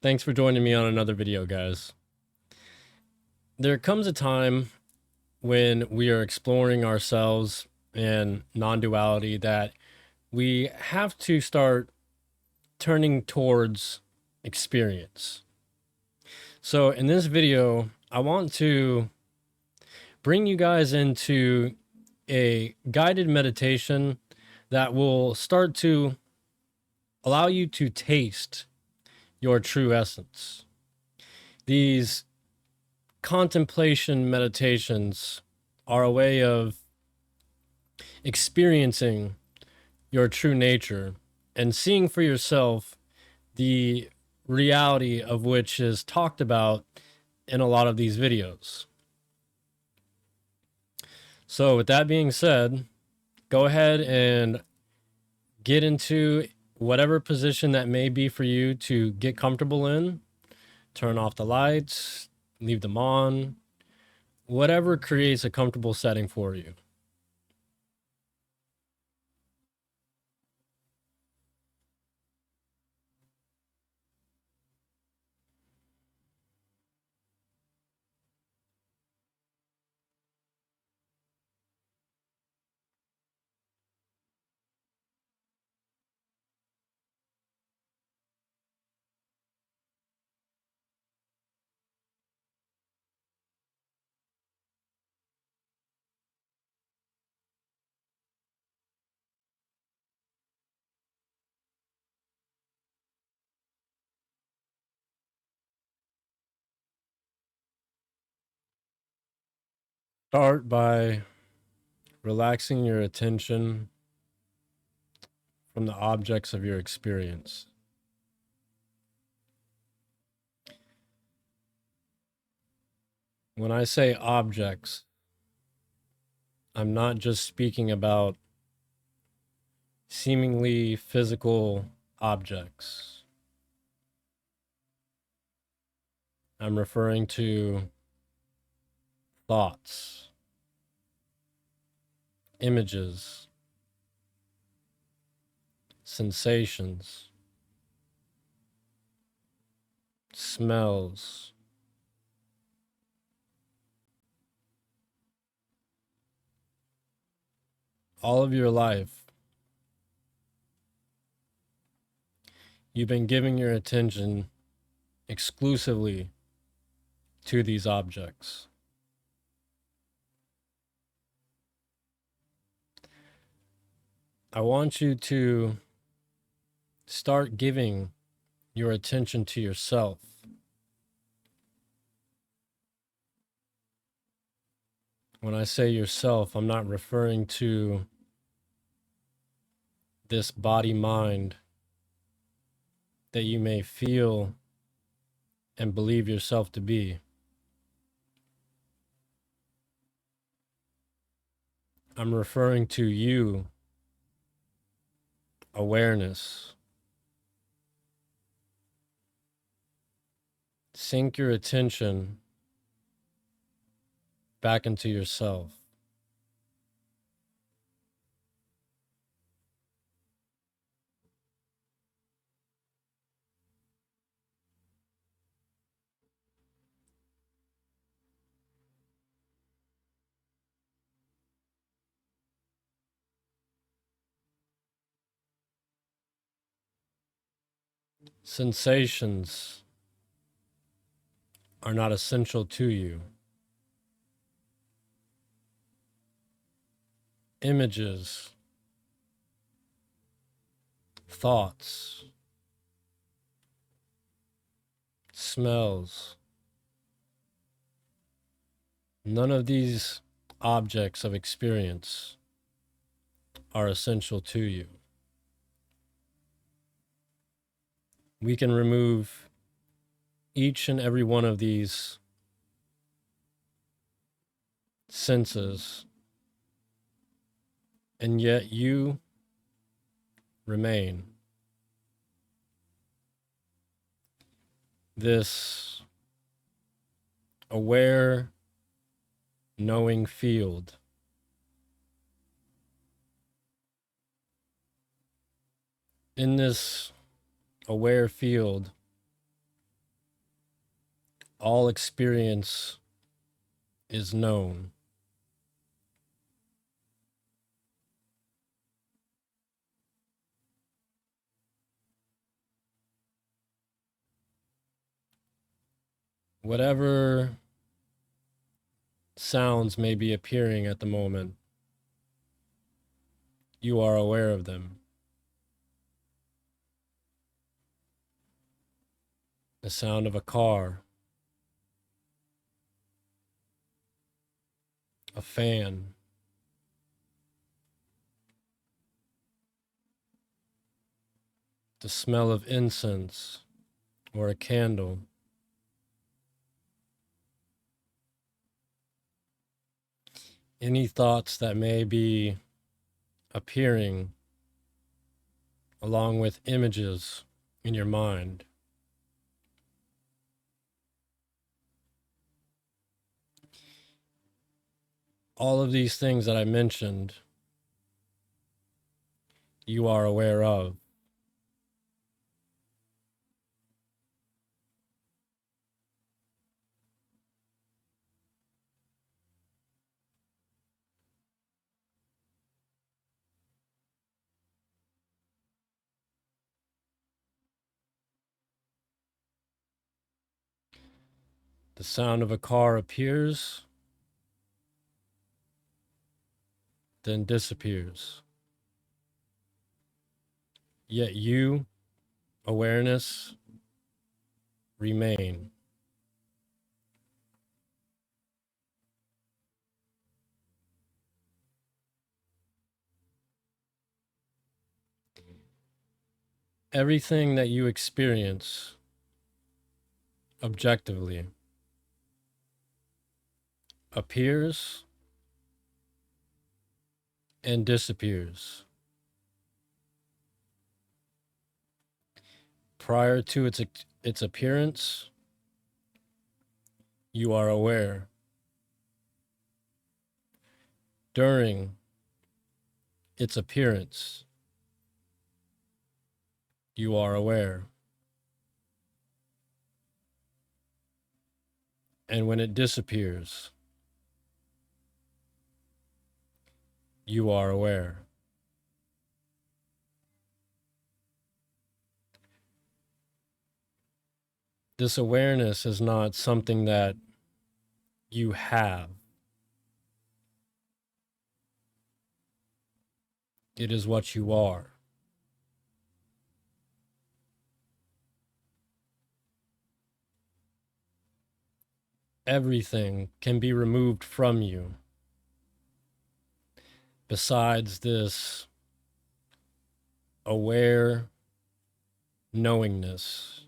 Thanks for joining me on another video, guys. There comes a time when we are exploring ourselves and non-duality that we have to start turning towards experience. So in this video, I want to bring you guys into a guided meditation that will start to allow you to taste your true essence. These contemplation meditations are a way of experiencing your true nature and seeing for yourself the reality of which is talked about in a lot of these videos. So with that being said, go ahead and get into whatever position that may be for you to get comfortable in. Turn off the lights, leave them on, whatever creates a comfortable setting for you. Start by relaxing your attention from the objects of your experience. When I say objects, I'm not just speaking about seemingly physical objects. I'm referring to thoughts, images, sensations, smells, all of your life. You've been giving your attention exclusively to these objects. I want you to start giving your attention to yourself. When I say yourself, I'm not referring to this body-mind that you may feel and believe yourself to be. I'm referring to you, awareness. Sink your attention back into yourself. Sensations are not essential to you. Images, thoughts, smells, none of these objects of experience are essential to you. We can remove each and every one of these senses, and yet you remain. This aware, knowing field. In this aware field, all experience is known. Whatever sounds may be appearing at the moment, you are aware of them. The sound of a car, a fan, the smell of incense or a candle, any thoughts that may be appearing along with images in your mind. All of these things that I mentioned, you are aware of. The sound of a car appears, then disappears. Yet you, awareness, remain. Everything that you experience objectively appears and disappears. Prior to its appearance, you are aware. During its appearance, you are aware. And when it disappears, you are aware. This awareness is not something that you have. It is what you are. Everything can be removed from you besides this aware knowingness,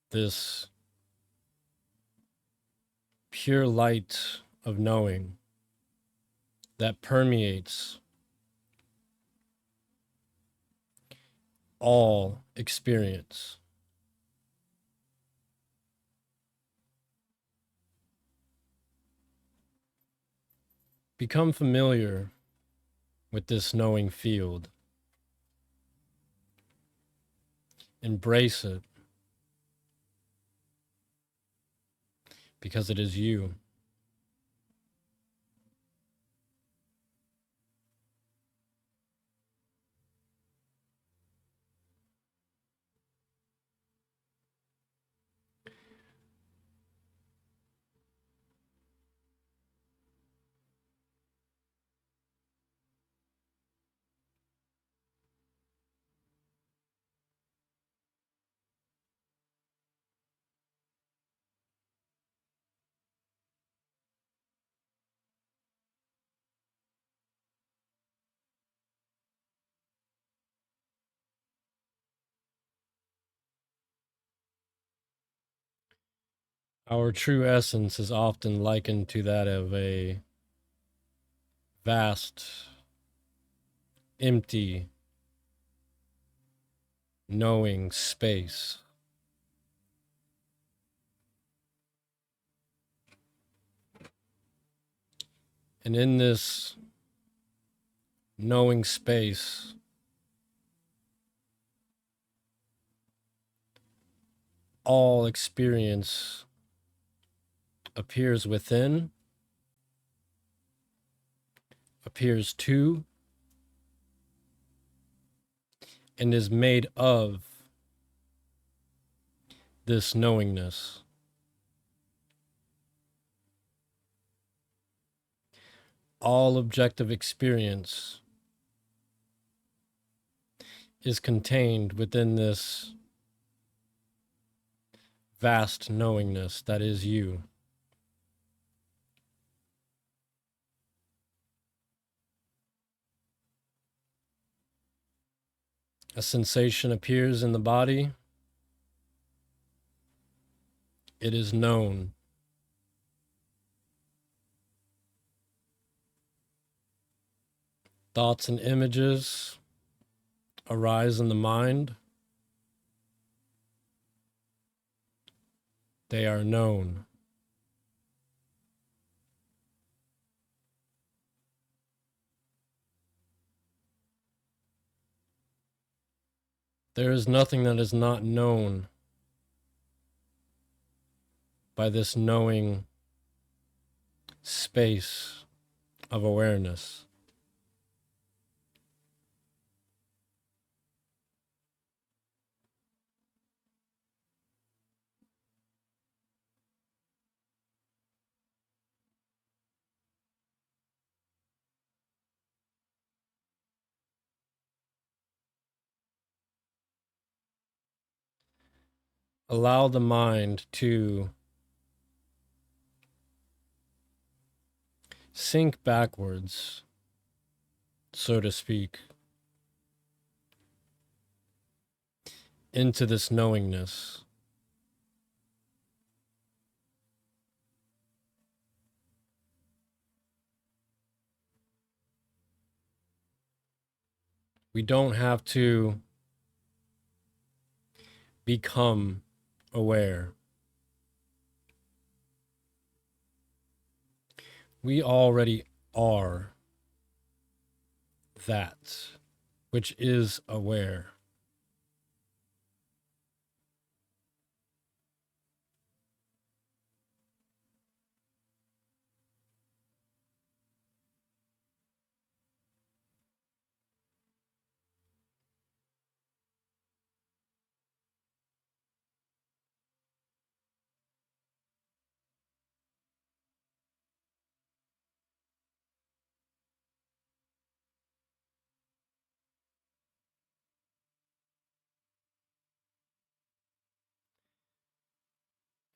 this pure light of knowing that permeates all experience. Become familiar with this knowing field. Embrace it because it is you. Our true essence is often likened to that of a vast, empty, knowing space. And in this knowing space, all experience appears within, appears to, and is made of this knowingness. All objective experience is contained within this vast knowingness that is you. A sensation appears in the body, it is known. Thoughts and images arise in the mind, they are known. There is nothing that is not known by this knowing space of awareness. Allow the mind to sink backwards, so to speak, into this knowingness. We don't have to become aware. We already are that which is aware.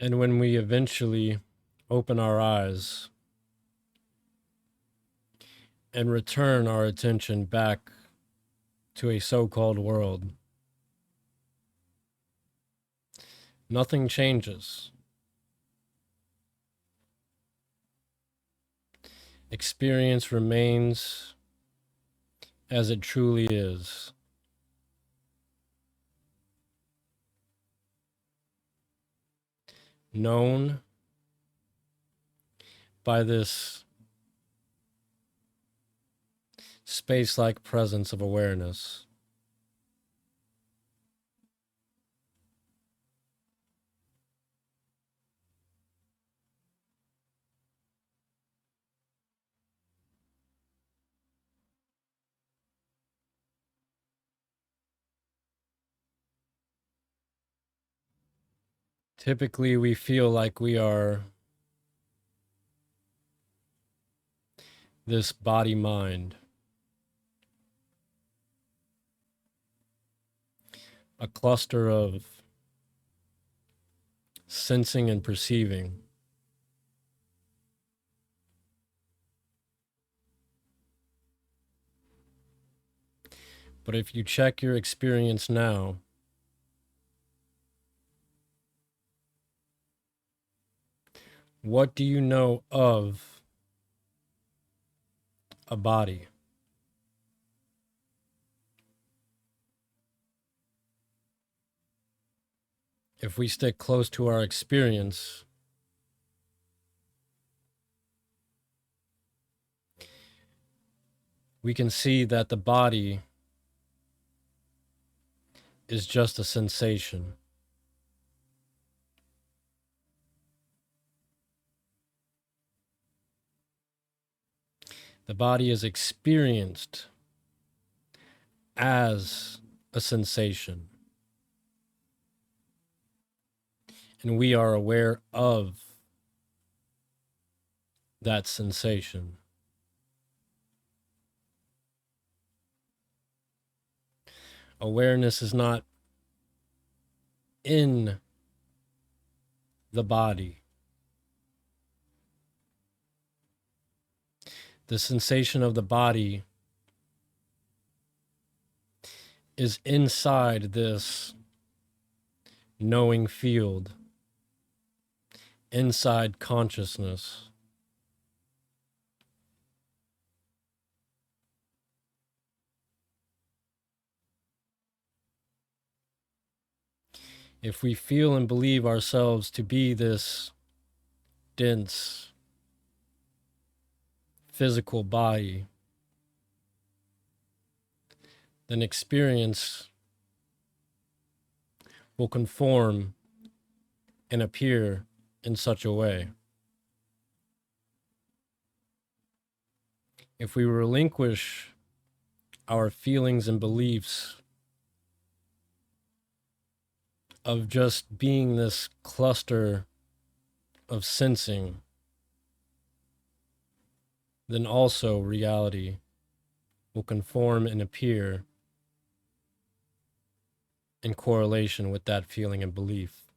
And when we eventually open our eyes and return our attention back to a so-called world, nothing changes. Experience remains as it truly is. Known by this space-like presence of awareness. Typically, we feel like we are this body-mind, a cluster of sensing and perceiving. But if you check your experience now, what do you know of a body? If we stick close to our experience, we can see that the body is just a sensation. The body is experienced as a sensation, and we are aware of that sensation. Awareness is not in the body. The sensation of the body is inside this knowing field, inside consciousness. If we feel and believe ourselves to be this dense physical body, then experience will conform and appear in such a way. If we relinquish our feelings and beliefs of just being this cluster of sensing, then also reality will conform and appear in correlation with that feeling and belief.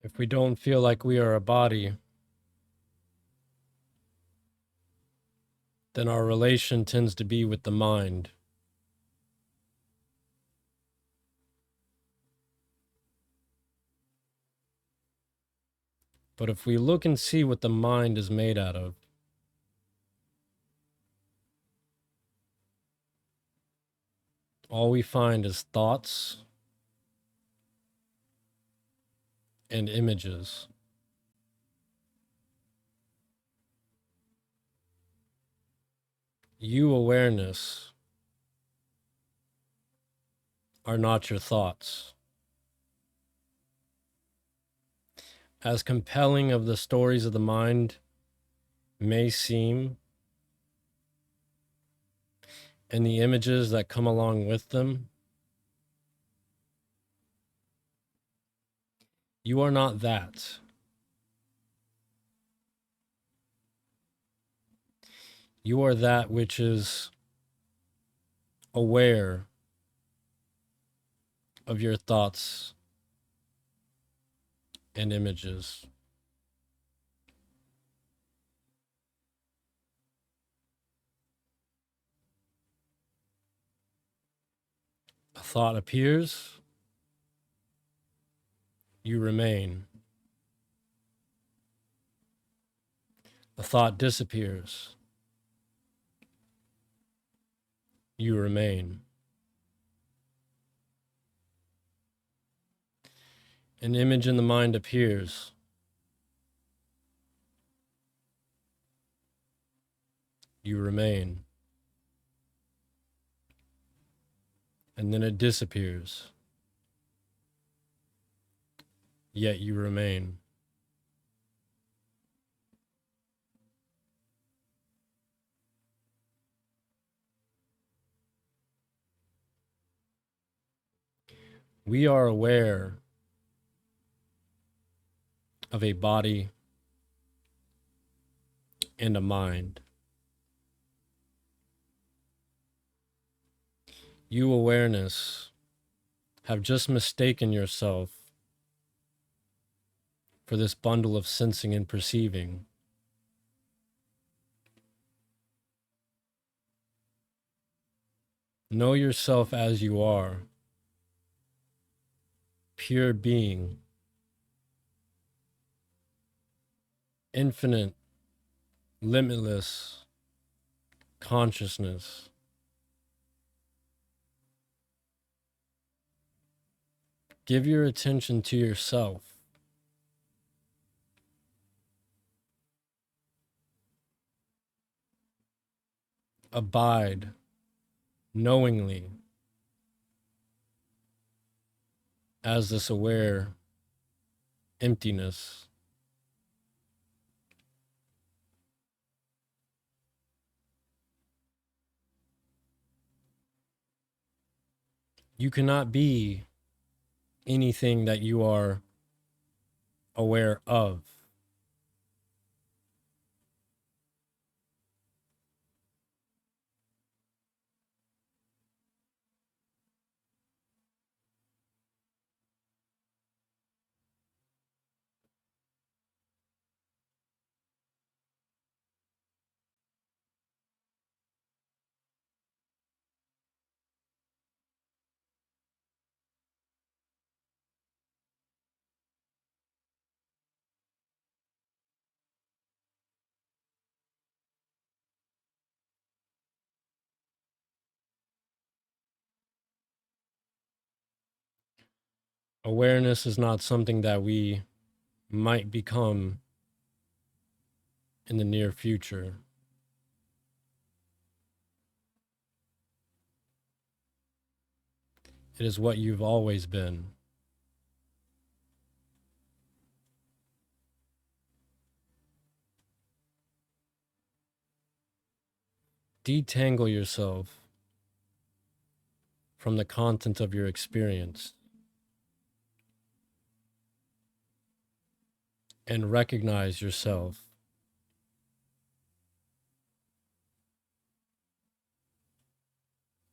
If we don't feel like we are a body, then our relation tends to be with the mind. But if we look and see what the mind is made out of, all we find is thoughts and images. You, awareness, are not your thoughts. As compelling of the stories of the mind may seem, and the images that come along with them, you are not that. You are that which is aware of your thoughts and images. A thought appears, you remain. A thought disappears, you remain. An image in the mind appears, you remain. And then it disappears, yet you remain. We are aware of a body and a mind. You, awareness, have just mistaken yourself for this bundle of sensing and perceiving. Know yourself as you are. pure being, infinite, limitless consciousness. Give your attention to yourself. Abide knowingly as this aware emptiness. You cannot be anything that you are aware of. Awareness is not something that we might become in the near future. It is what you've always been. Detangle yourself from the content of your experience and recognize yourself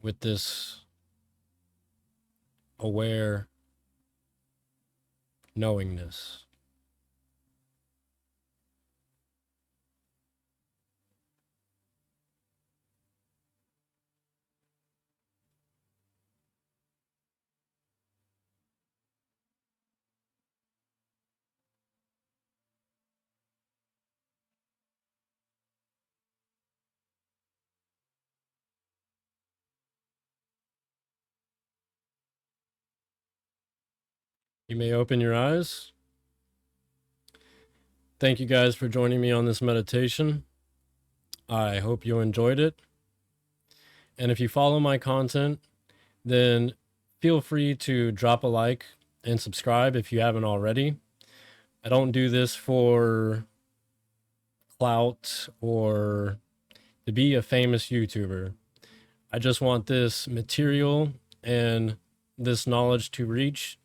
with this aware knowingness. You may open your eyes. Thank you guys for joining me on this meditation. I hope you enjoyed it. And if you follow my content, then feel free to drop a like and subscribe if you haven't already. I don't do this for clout or to be a famous YouTuber. I just want this material and this knowledge to reach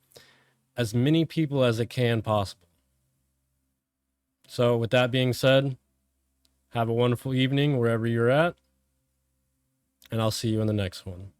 as many people as it can possible. So with that being said, have a wonderful evening wherever you're at, and I'll see you in the next one.